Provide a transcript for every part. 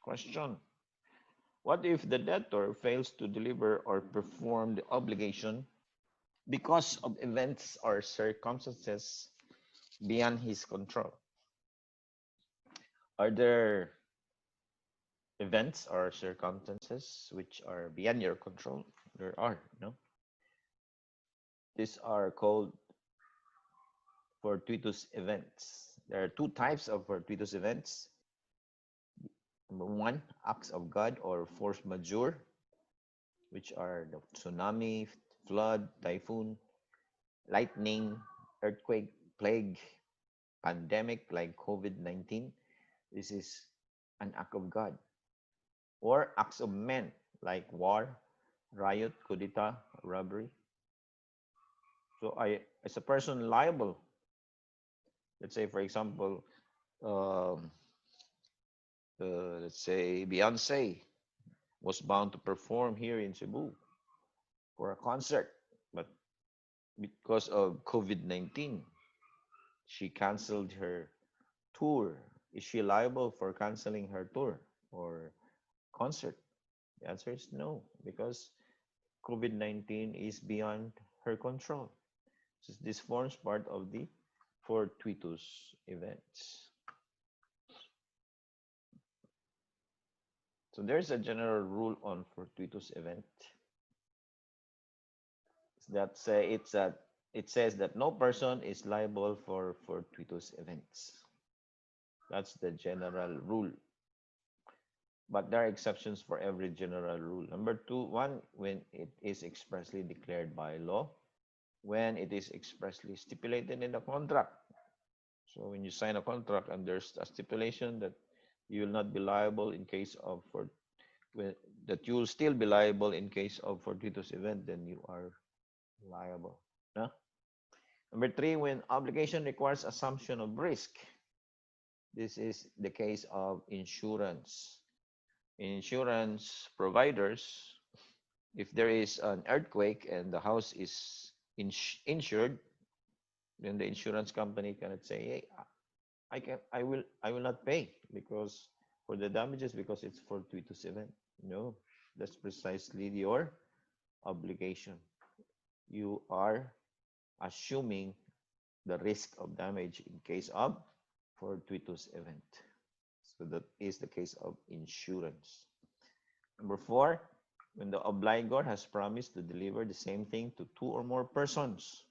Question. What if the debtor fails to deliver or perform the obligation because of events or circumstances beyond his control? Are there events or circumstances which are beyond your control? There are, no? These are called fortuitous events. There are two types of fortuitous events. Number one, acts of God or force majeure, which are the tsunami, flood, typhoon, lightning, earthquake, plague, pandemic like COVID-19. This is an act of God. Or acts of men like war, riot, coup d'etat, robbery. So as a person liable, let's say, for example, um, let's say Beyonce was bound to perform here in Cebu for a concert, but because of COVID-19, she canceled her tour. Is she liable for canceling her tour or concert? The answer is no, because COVID-19 is beyond her control. So this forms part of the fortuitous events. So there's a general rule on fortuitous event that it says that no person is liable for fortuitous events. That's the general rule. But there are exceptions for every general rule. Number two, one, when it is expressly declared by law, when it is expressly stipulated in the contract. So when you sign a contract and there's a stipulation that you will not be liable in case of that you will still be liable in case of fortuitous event, then you are liable. No? Number three, when obligation requires assumption of risk. This is the case of insurance. Insurance providers, if there is an earthquake and the house is insured, then the insurance company cannot say, hey, I will not pay because for the damages because it's fortuitous event. No, that's precisely your obligation. You are assuming the risk of damage in case of fortuitous event. So that is the case of insurance. Number four, when the obligor has promised to deliver the same thing to two or more persons,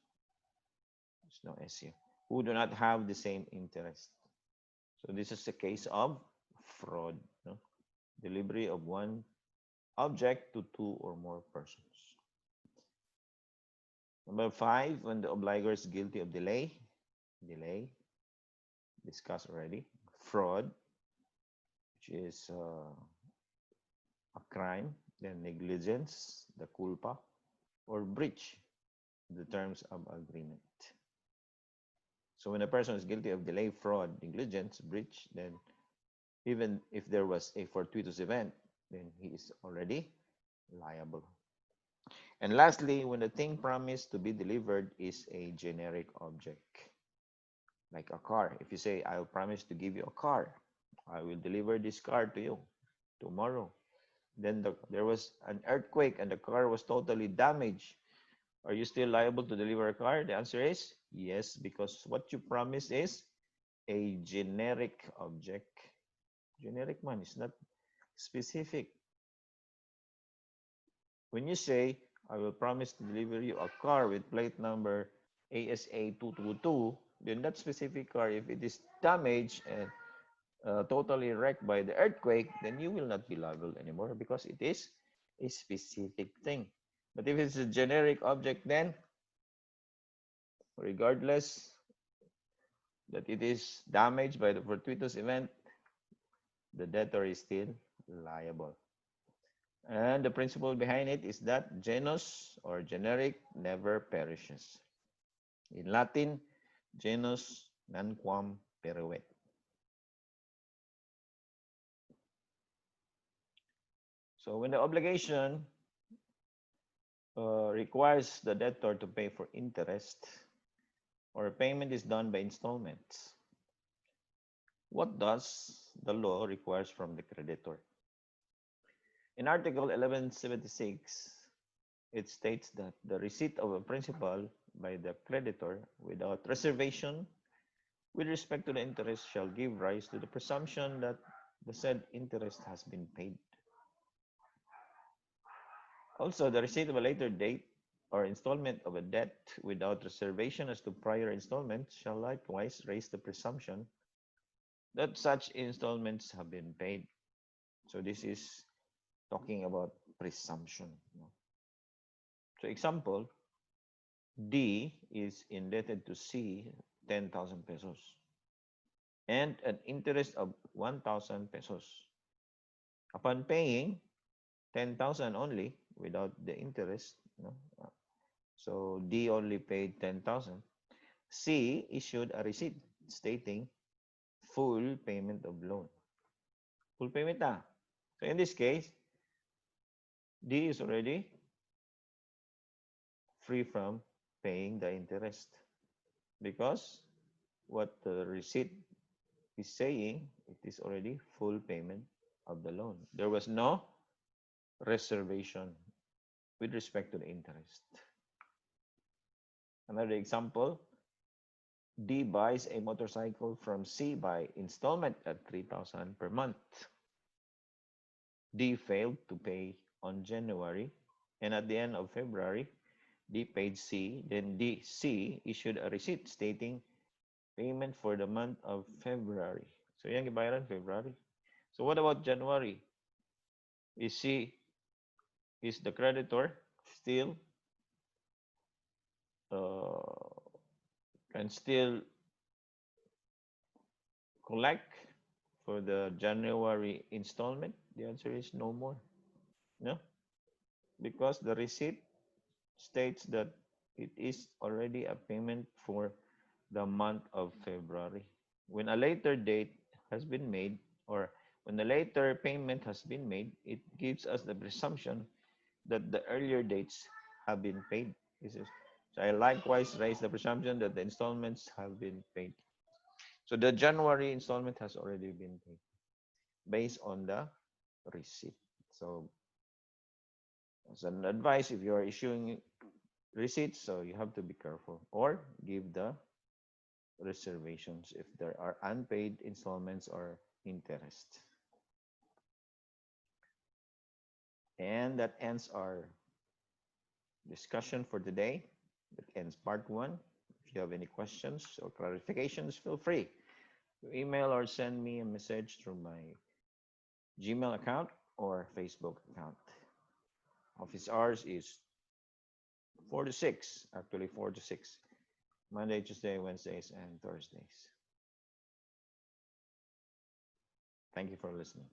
there's no SU, who do not have the same interest. So this is a case of fraud, no? Delivery of one object to two or more persons. Number five, when the obligor is guilty of delay, discussed already, fraud, which is a crime, then negligence, the culpa, or breach the terms of agreement. So when a person is guilty of delay, fraud, negligence, breach, then even if there was a fortuitous event, then he is already liable. And lastly, when the thing promised to be delivered is a generic object, like a car. If you say, I'll promise to give you a car, I will deliver this car to you tomorrow. Then there was an earthquake and the car was totally damaged. Are you still liable to deliver a car? The answer is yes, because what you promised is a generic object. Generic man is not specific. When you say, I will promise to deliver you a car with plate number ASA 222, then that specific car, if it is damaged and totally wrecked by the earthquake, then you will not be liable anymore because it is a specific thing. But if it's a generic object, then regardless that it is damaged by the fortuitous event, the debtor is still liable. And the principle behind it is that genus or generic never perishes. In Latin, genus nunquam peruet. So when the obligation requires the debtor to pay for interest, or payment is done by installments, What does the law requires from the creditor? In Article 1176, it states that the receipt of a principal by the creditor without reservation with respect to the interest shall give rise to the presumption that the said interest has been paid. Also, the receipt of a later date or installment of a debt without reservation as to prior installments shall likewise raise the presumption that such installments have been paid. So this is talking about presumption. So example, D is indebted to C 10,000 pesos and an interest of 1,000 pesos. Upon paying 10,000 only without the interest, so D only paid 10,000. C issued a receipt stating full payment of loan. Full payment na. So in this case, D is already free from paying the interest because what the receipt is saying, it is already full payment of the loan. There was no reservation with respect to the interest. Another example, D buys a motorcycle from C by installment at 3,000 per month. D failed to pay on January, and at the end of February, D paid C. Then C issued a receipt stating payment for the month of February. So yan gibayaran February. So what about January? Is the creditor still can still collect for the January installment? The answer is no more. No, because the receipt states that it is already a payment for the month of February. When a later date has been made, or when a later payment has been made, it gives us the presumption that the earlier dates have been paid. So I likewise raise the presumption that the installments have been paid. So the January installment has already been paid based on the receipt. So as an advice, if you are issuing receipts, so you have to be careful or give the reservations if there are unpaid installments or interest. And that ends our discussion for today. That ends part 1. If you have any questions or clarifications, feel free to email or send me a message through my Gmail account or Facebook account. Office hours is 4 to 6, actually 4 to 6, Monday, Tuesday, Wednesdays, and Thursdays. Thank you for listening.